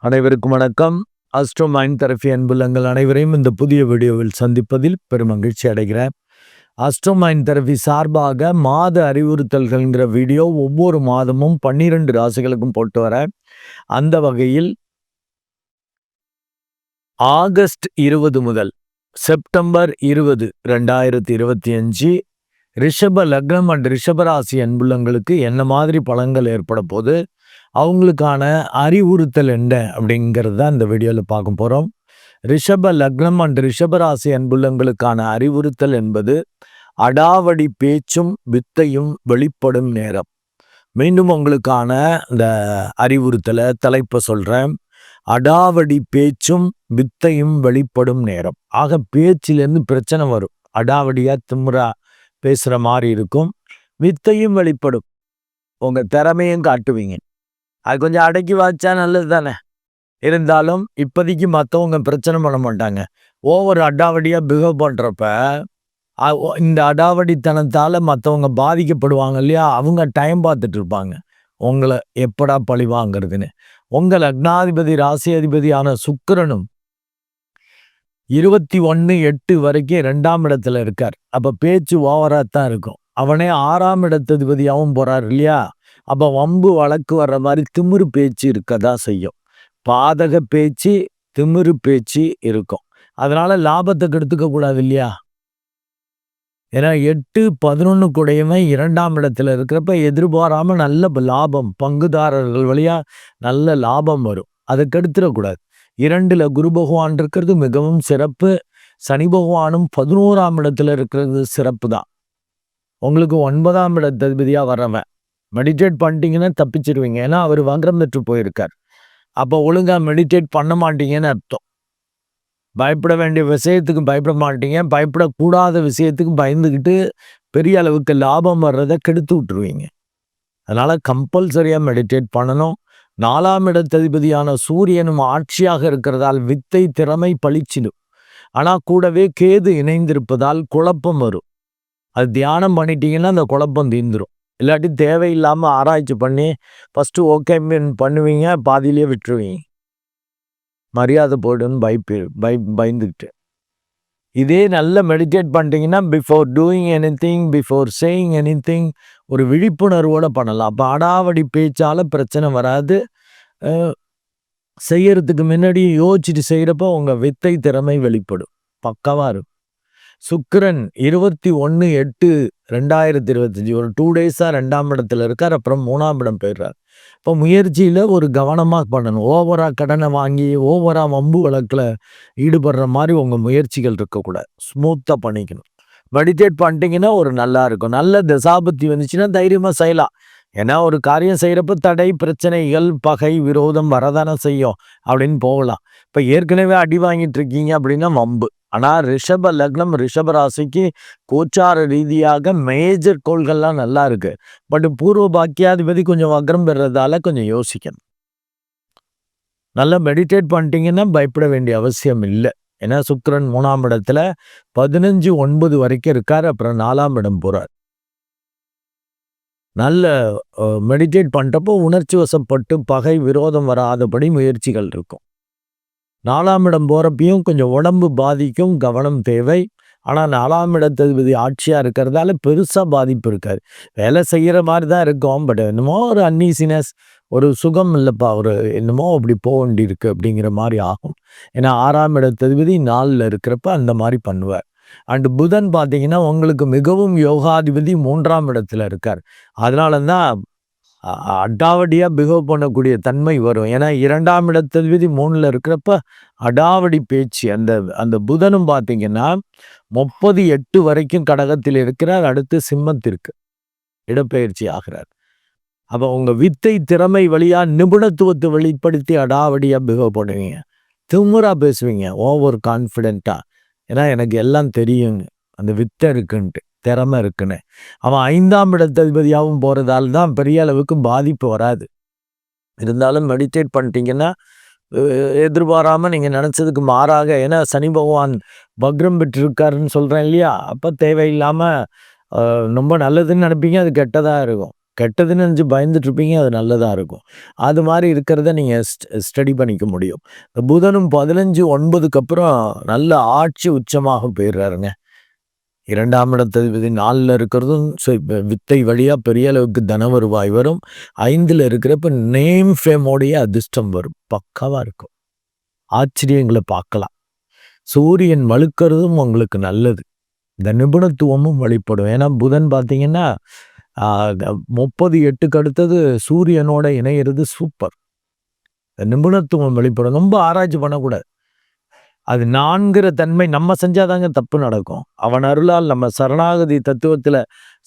அனைவருக்கும் வணக்கம். Astro mind therapy அன்புள்ளங்கள் அனைவரையும் இந்த புதிய வீடியோவில் சந்திப்பதில் பெருமகிழ்ச்சி அடைகிறேன். அஸ்ட்ரோ மைண்ட் தெரபி சார்பாக மாத அறிவுறுத்தல்கள்ங்கிற வீடியோ ஒவ்வொரு மாதமும் 12 ராசிகளுக்கும் போட்டு வரேன். அந்த வகையில் ஆகஸ்ட் 20 முதல் செப்டம்பர் 20, 2025 ரிஷப லக்னம் அண்ட் ரிஷபராசி அன்புள்ளங்களுக்கு என்ன மாதிரி பலன்கள் ஏற்பட போது, அவங்களுக்கான அறிவுறுத்தல் என்ன அப்படிங்கிறது தான் இந்த வீடியோவில் பார்க்க போகிறோம். ரிஷப லக்னம் அண்ட் ரிஷபராசி அன்புள்ளங்களுக்கான அறிவுறுத்தல் என்பது அடாவடி பேச்சும் வித்தையும் வெளிப்படும் நேரம். மீண்டும் உங்களுக்கான இந்த அறிவுறுத்தலை தலைப்பை சொல்கிறேன். அடாவடி பேச்சும் வித்தையும் வெளிப்படும் நேரம். ஆக பேச்சிலேருந்து பிரச்சனை வரும். அடாவடியாக திமுறா பேசுகிற மாதிரி இருக்கும். வித்தையும் வெளிப்படும். உங்கள் திறமையும் காட்டுவீங்க. அது கொஞ்சம் அடக்கி வாச்சா நல்லது தானே. இருந்தாலும் இப்போதைக்கு மற்றவங்க பிரச்சனை பண்ண மாட்டாங்க. ஓவர் அடாவடியாக பிஹேவ் பண்ணுறப்ப இந்த அடாவடித்தனத்தால் மற்றவங்க பாதிக்கப்படுவாங்க இல்லையா, அவங்க டைம் பார்த்துட்டு இருப்பாங்க உங்களை எப்படா பழி வாங்கிறதுன்னு. உங்கள் லக்னாதிபதி ராசி அதிபதியான சுக்கிரனும் 21/8 வரைக்கும் 2ஆம் இடத்துல இருக்கார். அப்போ பேச்சு ஓவராக தான் இருக்கும். அவனே 6ஆம் இடத்ததிபதியாகவும் போகிறார் இல்லையா. அப்போ வம்பு வழக்கு வர்ற மாதிரி திமிரு பேச்சு இருக்கதான் செய்யும். பாதக பேச்சு திமிரு பேச்சு இருக்கும். அதனால லாபத்தை கெடுத்துக்க கூடாது இல்லையா. ஏன்னா 8, 11 கூடையவன் 2ஆம் இடத்துல இருக்கிறப்ப எதிர்பாராமல் நல்ல லாபம், பங்குதாரர்கள் வழியா நல்ல லாபம் வரும். அதை கெடுத்துடக்கூடாது. 2ல் குரு பகவான் இருக்கிறது மிகவும் சிறப்பு. சனி பகவானும் 11ஆம் இடத்துல இருக்கிறது சிறப்பு தான். உங்களுக்கு 9ஆம் இடத்ததிபதியாக வர்றவன் மெடிடேட் பண்ணிட்டீங்கன்னா தப்பிச்சிருவீங்க. ஏன்னா அவர் வக்ரம் பெற்று போயிருக்கார். அப்போ ஒழுங்காக மெடிடேட் பண்ண மாட்டீங்கன்னு அர்த்தம். பயப்பட வேண்டிய விஷயத்துக்கு பயப்பட மாட்டீங்க. பயப்படக்கூடாத விஷயத்துக்கு பயந்துக்கிட்டு பெரிய அளவுக்கு லாபம் வர்றதை கெடுத்து விட்டுருவீங்க. அதனால் கம்பல்சரியாக மெடிடேட் பண்ணணும். 4ஆம் இடத்ததிபதியான சூரியனும் ஆட்சியாக இருக்கிறதால் வித்தை திறமை பளிச்சிடும். ஆனால் கூடவே கேது இணைந்திருப்பதால் குழப்பம் வரும். அது தியானம் பண்ணிட்டீங்கன்னா அந்த குழப்பம் தீர்ந்துடும். இல்லாட்டி தேவையில்லாமல் ஆராய்ச்சி பண்ணி ஃபஸ்ட்டு ஓகே பண்ணுவீங்க, பாதியிலே விட்டுருவீங்க. மரியாதை போய்டுன்னு பயந்துக்கிட்டு. இதே நல்ல மெடிடேட் பண்ணிட்டீங்கன்னா before doing anything, before saying anything ஒரு விழிப்புணர்வோடு பண்ணலாம். அப்போ அடாவடி பேச்சால் பிரச்சனை வராது. செய்யறதுக்கு முன்னாடி யோசிச்சுட்டு செய்கிறப்போ உங்கள் வித்தை திறமை வெளிப்படும். பக்காவாக இருக்கும். சுக்கிரன் 21/8/2025 ஒரு 2 டேஸாக 2ஆம் இடத்துல இருக்கார். அப்புறம் 3ஆம் இடம் போயிடுறார். இப்போ முயற்சியில் ஒரு கவனமாக பண்ணணும். ஓவராக கடனை வாங்கி ஓவராக வம்பு வழக்கில் ஈடுபடுற மாதிரி உங்கள் முயற்சிகள் இருக்கக்கூடாது. ஸ்மூத்தாக பண்ணிக்கணும். மெடிடேட் பண்ணிட்டீங்கன்னா ஒரு நல்லா இருக்கும். நல்ல தசாபுத்தி வந்துச்சுன்னா தைரியமாக செய்யலாம். ஏன்னா ஒரு காரியம் செய்கிறப்ப தடை, பிரச்சனைகள், பகை, விரோதம் வரதானே செய்யும். அப்படின்னு போகலாம். இப்போ ஏற்கனவே அடி வாங்கிட்டு இருக்கீங்க அப்படின்னா வம்பு. ஆனால் ரிஷப லக்னம் ரிஷப ராசிக்கு கோச்சார ரீதியாக மேஜர் கோள்கள்லாம் நல்லா இருக்கு. பட் பூர்வ பாக்கியாதிபதி கொஞ்சம் வக்ரம் பெறதால கொஞ்சம் யோசிக்கணும். நல்லா மெடிடேட் பண்ணிட்டீங்கன்னா பயப்பட வேண்டிய அவசியம் இல்லை. ஏன்னா சுக்கிரன் 3ஆம் இடத்துல 15/9 வரைக்கும் இருக்கார். அப்புறம் 4ஆம் இடம் போகிறார். நல்ல மெடிடேட் பண்ணுறப்போ உணர்ச்சி வசப்பட்டு பகை விரோதம் வராதபடி முயற்சிகள் இருக்கும். 4ஆம் இடம் போகிறப்பையும் கொஞ்சம் உடம்பு பாதிக்கும், கவனம் தேவை. ஆனால் 4ஆம் இடத்ததிபதி ஆட்சியாக இருக்கிறதால பெருசாக பாதிப்பு இருக்காது. வேலை செய்கிற மாதிரி தான் இருக்கும். பட் என்னமோ ஒரு அன்னீசினஸ், ஒரு சுகம் இல்லைப்பா, ஒரு என்னமோ அப்படி போக வேண்டியிருக்கு அப்படிங்கிற மாதிரி ஆகும். ஏன்னா 6ஆம் இடத்ததிபதி 4ல் இருக்கிறப்ப அந்த மாதிரி பண்ணுவார். அண்டு புதன் பார்த்தீங்கன்னா உங்களுக்கு மிகவும் யோகாதிபதி 3ஆம் இடத்துல இருக்கார். அதனால தான் அடாவடியாக பிஹேவ் பண்ணக்கூடிய தன்மை வரும். ஏன்னா 2ஆம் இடத்ததிபதி 3ல் இருக்கிறப்ப அடாவடி பேச்சு. அந்த புதனும் பார்த்தீங்கன்னா 30/8 வரைக்கும் கடகத்தில் இருக்கிறார். அடுத்து சிம்மத்திற்கு இடப்பெயர்ச்சி ஆகிறார். அப்போ உங்கள் வித்தை திறமை வழியாக நிபுணத்துவத்தை வெளிப்படுத்தி அடாவடியாக பிஹேவ் பண்ணுவீங்க. திமுறா பேசுவீங்க, ஓவர் கான்ஃபிடென்ட்டாக. ஏன்னா எனக்கு எல்லாம் தெரியுங்க, அந்த வித்தை இருக்குன்ட்டு, திறமை இருக்குன்னு. அவன் 5ஆம் இடத்ததிபதியாகவும் போகிறதால தான் பெரிய அளவுக்கு பாதிப்பு வராது. இருந்தாலும் மெடிடேட் பண்ணிட்டீங்கன்னா எதிர்பாராமல் நீங்கள் நினச்சதுக்கு மாறாக, ஏன்னா சனி பகவான் வக்ரம் பெற்றிருக்காருன்னு சொல்கிறேன் இல்லையா. அப்போ தேவையில்லாமல் ரொம்ப நல்லதுன்னு நினைப்பீங்க, அது கெட்டதாக இருக்கும். கெட்டதுன்னு நினச்சு பயந்துட்டுருப்பீங்க. அது நல்லதா இருக்கும். அது மாரி இருக்கிறத நீங்க ஸ்டடி பண்ணிக்க முடியும். புதனும் 15/9க்கு அப்புறம் நல்ல ஆட்சி உச்சமாக போயிடுறாருங்க. 2ஆம் இடத்ததிபதி 4ல இருக்கிறதும் வித்தை வழியா பெரிய அளவுக்கு தன வருவாய் வரும். 5ல இருக்கிறப்ப நேம் ஃபேமோடைய அதிர்ஷ்டம் வரும். பக்காவா இருக்கும். ஆச்சரியங்கள பார்க்கலாம். சூரியன் வலுக்கிறதும் உங்களுக்கு நல்லது. இந்த நிபுணத்துவமும் வெளிப்படும். ஏன்னா புதன் பார்த்தீங்கன்னா 30/8க்கு அடுத்தது சூரியனோட இணையிறது சூப்பர். நிபுணத்துவம் வெளிப்படும். ரொம்ப ஆராய்ச்சி பண்ணக்கூடாது. அது நான்கிற தன்மை நம்ம செஞ்சாதாங்க தப்பு நடக்கும். அவன் அருளால் நம்ம சரணாகதி தத்துவத்துல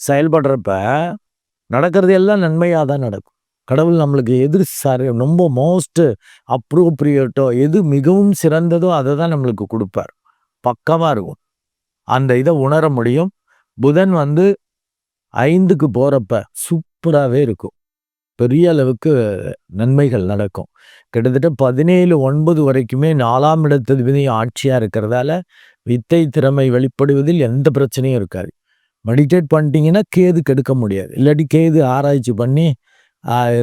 செயல்படுறப்ப நடக்கிறது எல்லாம் நன்மையா தான் நடக்கும். கடவுள் நம்மளுக்கு எது ரொம்ப மோஸ்ட் அப்ரோப்ரியேட்டோ எது மிகவும் சிறந்ததோ அதை தான் நம்மளுக்கு கொடுப்பார். பக்கமா இருக்கும். அந்த இதை உணர முடியும். புதன் 5க்கு போறப்ப சூப்பராகவே இருக்கும். பெரிய அளவுக்கு நன்மைகள் நடக்கும். கிட்டத்தட்ட 17/9 வரைக்குமே 4ஆம் இடத்ததிபதி ஆட்சியா இருக்கிறதால வித்தை திறமை வெளிப்படுவதில் எந்த பிரச்சனையும் இருக்காது. மெடிடேட் பண்ணிட்டீங்கன்னா கேது கெடுக்க முடியாது. இல்லாட்டி கேது ஆராய்ச்சி பண்ணி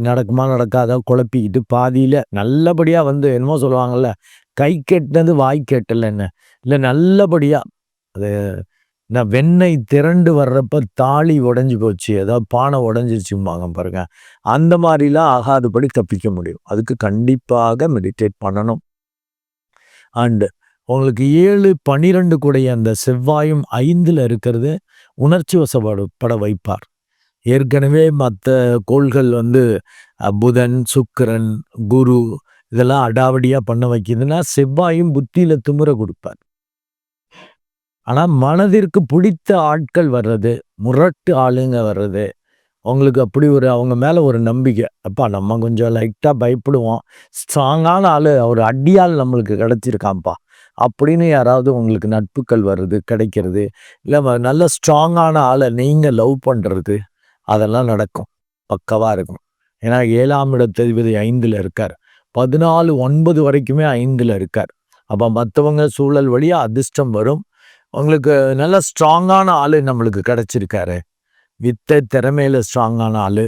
நடக்குமா நடக்காதா குழப்பிக்கிட்டு பாதியில் நல்லபடியாக என்னமோ சொல்லுவாங்கள்ல, கை கெட்டினது வாய் கெட்டலைன்னு. இல்லை நல்லபடியாக அது வெண்ணெய் திரண்டு வர்றப்ப தாலி உடஞ்சி போச்சு, ஏதாவது பானை உடஞ்சிச்சும்பாங்க பாருங்க. அந்த மாதிரிலாம் ஆகாதபடி தப்பிக்க முடியும். அதுக்கு கண்டிப்பாக மெடிடேட் பண்ணணும். அண்டு உங்களுக்கு 7/12 கூடைய அந்த செவ்வாயும் 5ல் இருக்கிறது உணர்ச்சி வசப்பட வைப்பார். ஏற்கனவே மற்ற கோள்கள் புதன், சுக்கிரன், குரு இதெல்லாம் அடாவடியாக பண்ண வைக்கிதுன்னா செவ்வாயும் புத்தியில் திமிர கொடுப்பார். ஆனால் மனதிற்கு பிடித்த ஆட்கள் வர்றது, முரட்டு ஆளுங்க வர்றது, அவங்களுக்கு அப்படி அவங்க மேலே ஒரு நம்பிக்கை. அப்பா நம்ம கொஞ்சம் லைட்டாக பயப்படுவோம், ஸ்ட்ராங்கான ஆள், ஒரு அடியால் நம்மளுக்கு கிடச்சிருக்கான்ப்பா அப்படின்னு யாராவது உங்களுக்கு நட்புகள் வர்றது கிடைக்கிறது, இல்லை நல்ல ஸ்ட்ராங்கான ஆளை நீங்கள் லவ் பண்ணுறது, அதெல்லாம் நடக்கும். பக்கவாக இருக்கும். ஏன்னா 7ஆம் இடத்ததிபதி 5ல் இருக்கார். 14/9 வரைக்குமே 5ல் இருக்கார். அப்போ மற்றவங்க சூழல் வழியாக அதிர்ஷ்டம் வரும். உங்களுக்கு நல்ல ஸ்ட்ராங்கான ஆள் நம்மளுக்கு கிடைச்சிருக்காரு. வித்தை திறமையில ஸ்ட்ராங்கான ஆள்,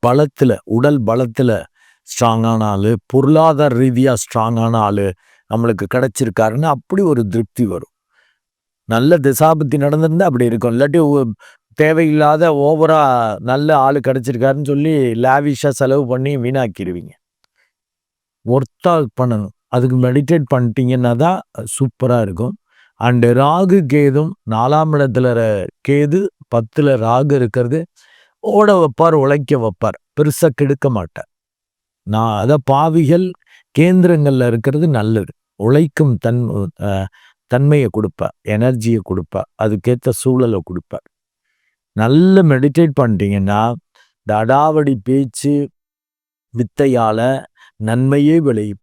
பலத்தில் உடல் பலத்தில் ஸ்ட்ராங்கான ஆள், பொருளாதார ரீதியாக ஸ்ட்ராங்கான ஆள் நம்மளுக்கு கிடைச்சிருக்காருன்னு அப்படி ஒரு திருப்தி வரும். நல்ல திசாபுத்தி நடந்திருந்தால் அப்படி இருக்கும். இல்லாட்டி தேவையில்லாத ஓவராக நல்ல ஆள் கிடைச்சிருக்காருன்னு சொல்லி லாவிஷாக செலவு பண்ணி வீணாக்கிடுவீங்க. ஒர்த்தாக பண்ணணும். அதுக்கு மெடிடேட் பண்ணிட்டீங்கன்னா தான் சூப்பராக இருக்கும். அண்டு ராகு கேதும் 4ஆம் இடத்துல கேது, 10ல் ராகு இருக்கிறது ஓட வைப்பார், உழைக்க வைப்பார், பெருசாக கெடுக்க மாட்டார். பாவிகள் கேந்திரங்களில் இருக்கிறது நல்லது. உழைக்கும் தன்மையை கொடுப்பார், எனர்ஜியை கொடுப்பார், அதுக்கேற்ற சூழலை கொடுப்பார். நல்ல மெடிடேட் பண்ணிட்டீங்கன்னா இந்த அடாவடி பேச்சு வித்தையால நன்மையே விளையும்.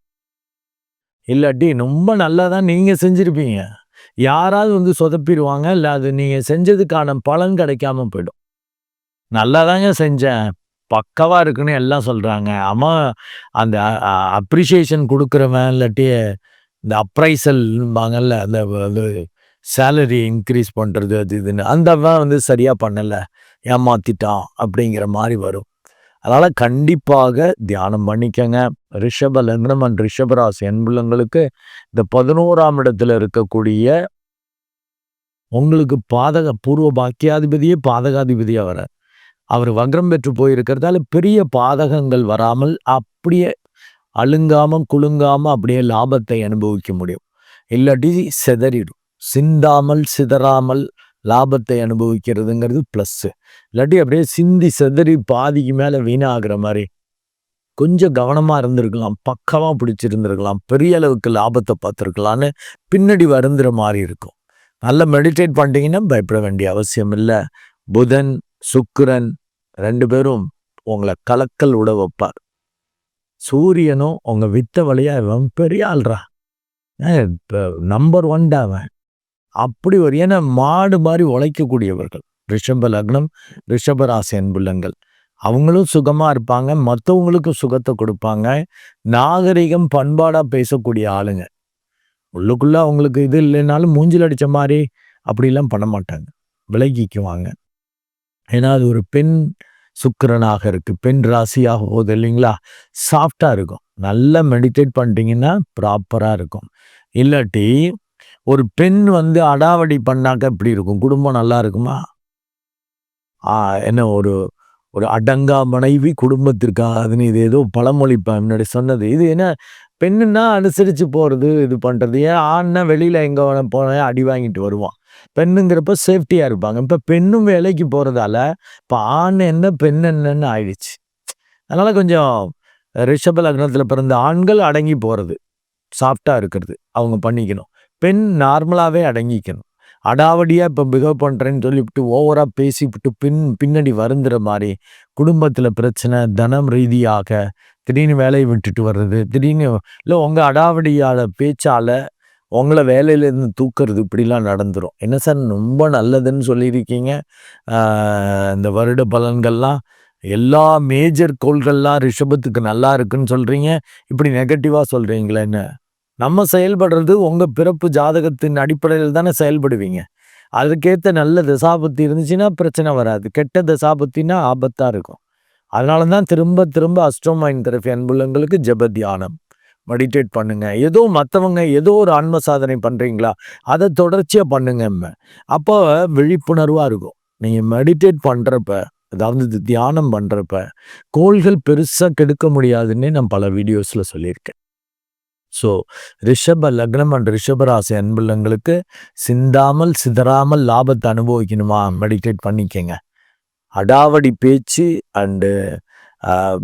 இல்லாட்டி ரொம்ப நல்லா தான் நீங்கள் செஞ்சுருப்பீங்க, யாராவது சொதப்பிடுவாங்க, இல்லை அது நீங்கள் செஞ்சதுக்கான பலன் கிடைக்காம போயிடும். நல்லா தாங்க செஞ்சேன், பக்கவா இருக்குன்னு எல்லாம் சொல்கிறாங்க. அவன் அந்த அப்ரிஷியேஷன் கொடுக்குறவன், இல்லாட்டி இந்த அப்ரைசல்பாங்கல்ல, அந்த சேலரி இன்க்ரீஸ் பண்ணுறது அது இதுன்னு, அந்த சரியாக பண்ணலை, ஏமாத்திட்டான் அப்படிங்கிற மாதிரி வரும். அதனால் கண்டிப்பாக தியானம் பண்ணிக்கங்க. ரிஷப லக்னம் அண்ட் ரிஷபராசி அன்புள்ளங்களுக்கு இந்த 11ஆம் இடத்துல இருக்கக்கூடிய உங்களுக்கு பூர்வ பாக்கியாதிபதியே பாதகாதிபதியாக வர அவர் வக்ரம் பெற்று போயிருக்கிறதால பெரிய பாதகங்கள் வராமல் அப்படியே அழுங்காமல் குலுங்காமல் அப்படியே லாபத்தை அனுபவிக்க முடியும். இல்லாட்டி சிதறிடும். சிந்தாமல் சிதறாமல் லாபத்தை அனுபவிக்கிறதுங்கிறது ப்ளஸ்ஸு. இல்லாட்டி அப்படியே சிந்தி சிதறி பாதிக்கு மேலே வீணாகிற மாதிரி. கொஞ்சம் கவனமாக இருந்திருக்கலாம், பக்கமாக பிடிச்சிருந்துருக்கலாம், பெரிய அளவுக்கு லாபத்தை பார்த்துருக்கலான்னு பின்னாடி வருந்துற மாதிரி இருக்கும். நல்லா மெடிடேட் பண்ணிட்டீங்கன்னா பயப்பட வேண்டிய அவசியம் இல்லை. புதன், சுக்கிரன் 2 பேரும் உங்களை கலக்கல் விட வைப்பார். சூரியனும் உங்கள் வித்த வழியா இவன் பெரிய ஆள்றா, நம்பர் 1 அவன் அப்படி ஒரு, ஏன்னா மாடு மாதிரி உழைக்கக்கூடியவர்கள் ரிஷப லக்னம், ரிஷபராசி அன்புள்ளங்கள். அவங்களும் சுகமாக இருப்பாங்க, மற்றவங்களுக்கும் சுகத்தை கொடுப்பாங்க. நாகரிகம் பண்பாடாக பேசக்கூடிய ஆளுங்க. உள்ளுக்குள்ளே அவங்களுக்கு இது இல்லைனாலும் மூஞ்சில் அடித்த மாதிரி அப்படிலாம் பண்ண மாட்டாங்க, விலகிக்குவாங்க. ஏன்னா அது ஒரு பெண் சுக்கிரனாக இருக்கு. பெண் ராசியாக போகுது இல்லைங்களா? சாஃப்ட்டா இருக்கும். நல்லா மெடிடேட் பண்ணிட்டீங்கன்னா ப்ராப்பரா இருக்கும். இல்லாட்டி ஒரு பெண் வந்து அடாவடி பண்ணாக்க எப்படி இருக்கும்? குடும்பம் நல்லா இருக்குமா? என்ன ஒரு ஒரு அடங்கா மனைவி குடும்பத்திற்காகாதுன்னு இது ஏதோ பழமொழி முன்னாடி சொன்னது. இது என்ன பெண்ணுன்னா அனுசரிச்சு போறது, இது பண்றது. ஏன் ஆண்னா வெளியில எங்க போனா அடி வாங்கிட்டு வருவான். பெண்ணுங்கிறப்ப சேஃப்டியா இருப்பாங்க. இப்ப பெண்ணும் வேலைக்கு போறதால, இப்ப ஆண் என்ன, பெண் என்னன்னு ஆயிடுச்சு. அதனால கொஞ்சம் ரிஷப லக்னத்தில பிறந்த ஆண்கள் அடங்கி போறது. சாஃப்ட்டா இருக்கிறது. அவங்க பண்ணிக்கணும். பெண் நார்மலாவே அடங்கிக்கணும். அடாவடியா இப்ப பிஹேவ் பண்றேன்னு சொல்லிப்புட்டு, ஓவரா பேசிப்புட்டு பின்னாடி வருந்துற மாரி, குடும்பத்தில பிரச்சனை, தனம் ரீதியாக திடீர்னு வேலைய விட்டுட்டு வர்றது, திடீர்னு இல்ல உங்க அடாவடியால பேச்சால உங்கள வேலையிலேருந்து தூக்குறது இப்படிலாம் நடந்துரும். என்ன சார் ரொம்ப நல்லதுன்னு சொல்லியிருக்கீங்க. ஆ இந்த வருட பலன்கள்லாம் எல்லா மேஜர் கோள்கள்லாம் ரிஷபத்துக்கு நல்லா இருக்குன்னு சொல்றீங்க. இப்படி நெகட்டிவா சொல்றீங்களே என்ன? நம்ம செயல்படுறது உங்க பிறப்பு ஜாதகத்தின் அடிப்படையில் தானே செயல்படுவீங்க. அதுக்கேத்த நல்ல தசாபுத்தி இருந்துச்சுன்னா பிரச்சனை வராது. கெட்ட தசாபுத்தின்னா ஆபத்தா இருக்கும். அதனால தான் திரும்ப திரும்ப அஸ்ட்ரோமைண்ட் தெரபி அன்புள்ளங்களுக்கு ஜெப தியானம். மெடிடேட் பண்ணுங்க. ஏதோ மத்தவங்க ஏதோ ஒரு ஆன்ம சாதனை பண்றீங்களா? அத தொடர்ச்சியா பண்ணுங்கம்பேன். அப்போ விழிப்புணர்வா இருக்கும். நீங்க மெடிடேட் பண்றப்ப, அதாவது தியானம் பண்றப்ப, கோள்கள் பெருசா கெடுக்க முடியாதுன்னே நான் பல வீடியோஸ்ல சொல்லியிருக்கேன். ஸோ ரிஷப லக்னம் அண்ட் ரிஷப ராசி அன்புள்ளங்களுக்கு சிந்தாமல், சிதறாமல் லாபத்த அனுபவிக்கணுமா? மெடிடேட் பண்ணிக்கங்க. அடாவடி பேச்சு அண்டு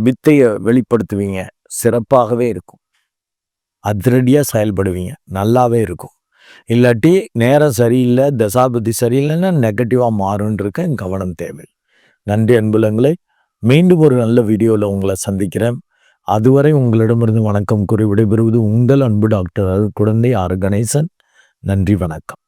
வித்தைய வெளிப்படுத்துவீங்க. சிறப்பாகவே இருக்கும். அதிரடியா செயல்படுவீங்க. நல்லாவே இருக்கும். இல்லாட்டி நேரம் சரியில்ல, தசாபுத்தி சரியில்லைன்னா நெகட்டிவா மாறும்ன்ருக்க கவனம் தேவை. நன்றி அன்புள்ளங்களே. மீண்டும் ஒரு நல்ல வீடியோல உங்கள சந்திக்கிறேன். அதுவரை உங்களிடமிருந்து வணக்கம் கூறி விடைபெறுவது உங்கள் அன்பு டாக்டர் குழந்தை ஆர். கணேசன். நன்றி, வணக்கம்.